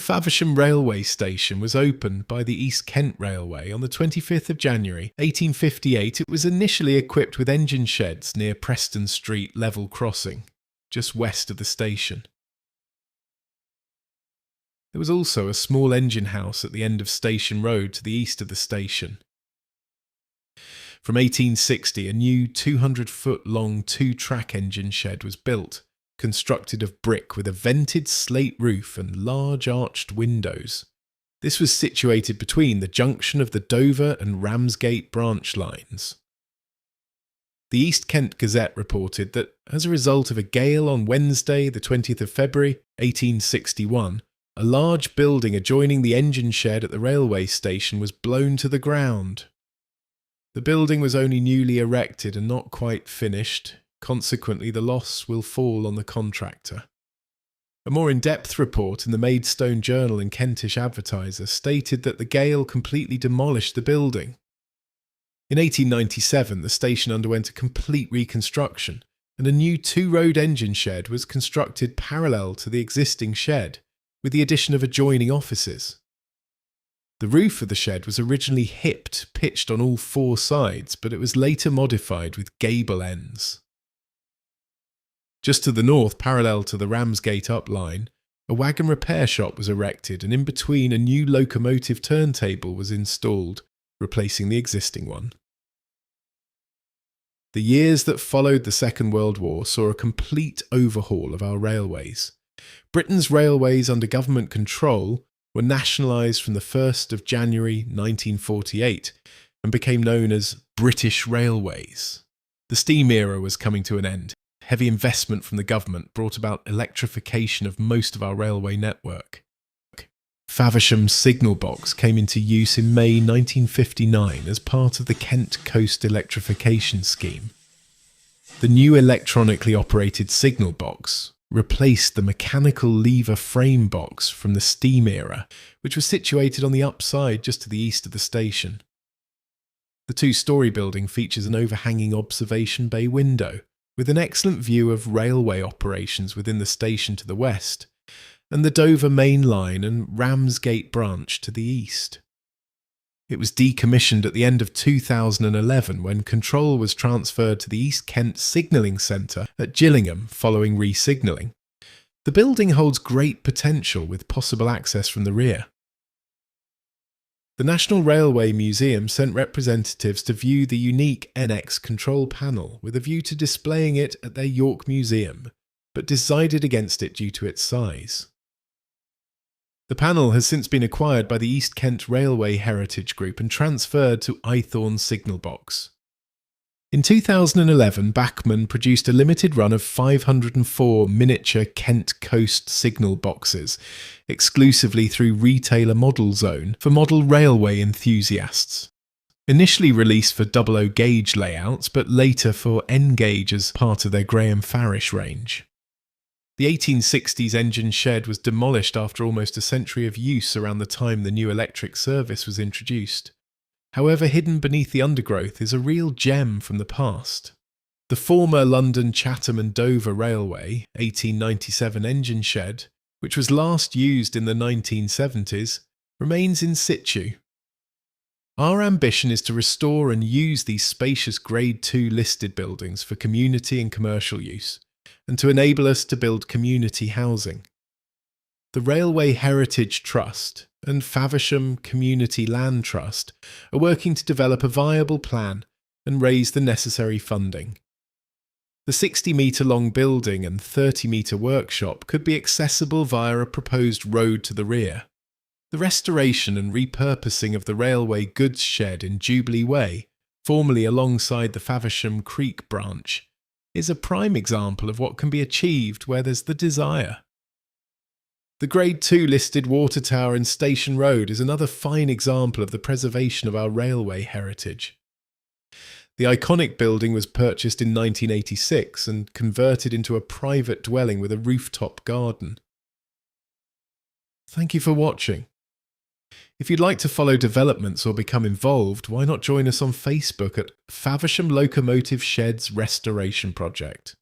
Faversham railway station was opened by the East Kent Railway on the 25th of January 1858. It was initially equipped with engine sheds near Preston Street level crossing, just west of the station. There was also a small engine house at the end of Station Road to the east of the station. From 1860, a new 200-foot-long two-track engine shed was built, constructed of brick with a vented slate roof and large arched windows. This was situated between the junction of the Dover and Ramsgate branch lines. The East Kent Gazette reported that, as a result of a gale on Wednesday, the 20th of February, 1861, a large building adjoining the engine shed at the railway station was blown to the ground. The building was only newly erected and not quite finished. Consequently, the loss will fall on the contractor. A more in-depth report in the Maidstone Journal and Kentish Advertiser stated that the gale completely demolished the building. In 1897, the station underwent a complete reconstruction, and a new two-road engine shed was constructed parallel to the existing shed, with the addition of adjoining offices. The roof of the shed was originally pitched on all four sides, but it was later modified with gable ends. Just to the north, parallel to the Ramsgate up line, a wagon repair shop was erected, and in between a new locomotive turntable was installed, replacing the existing one. The years that followed the Second World War saw a complete overhaul of our railways. Britain's railways under government control were nationalised from the 1st of January 1948 and became known as British Railways. The steam era was coming to an end. Heavy investment from the government brought about electrification of most of our railway network. Faversham's signal box came into use in May 1959 as part of the Kent Coast Electrification Scheme. The new electronically operated signal box replaced the mechanical lever frame box from the steam era, which was situated on the upside just to the east of the station. The two-storey building features an overhanging observation bay window, with an excellent view of railway operations within the station to the west, and the Dover Main Line and Ramsgate branch to the east. It was decommissioned at the end of 2011 when control was transferred to the East Kent Signalling Centre at Gillingham following re-signalling. The building holds great potential with possible access from the rear. The National Railway Museum sent representatives to view the unique NX control panel with a view to displaying it at their York Museum, but decided against it due to its size. The panel has since been acquired by the East Kent Railway Heritage Group and transferred to Eyethorne Signal Box. In 2011, Bachmann produced a limited run of 504 miniature Kent Coast signal boxes, exclusively through Retailer Model Zone for model railway enthusiasts. Initially released for 00 gauge layouts, but later for N gauge as part of their Graham Farish range. The 1860s engine shed was demolished after almost a century of use around the time the new electric service was introduced. However, hidden beneath the undergrowth is a real gem from the past. The former London Chatham and Dover Railway 1897 engine shed, which was last used in the 1970s, remains in situ. Our ambition is to restore and use these spacious Grade 2 listed buildings for community and commercial use, and to enable us to build community housing. The Railway Heritage Trust and Faversham Community Land Trust are working to develop a viable plan and raise the necessary funding. The 60-metre-long building and 30-metre workshop could be accessible via a proposed road to the rear. The restoration and repurposing of the railway goods shed in Jubilee Way, formerly alongside the Faversham Creek branch, is a prime example of what can be achieved where there's the desire. The Grade 2 listed water tower in Station Road is another fine example of the preservation of our railway heritage. The iconic building was purchased in 1986 and converted into a private dwelling with a rooftop garden. Thank you for watching. If you'd like to follow developments or become involved, why not join us on Facebook at Faversham Locomotive Sheds Restoration Project.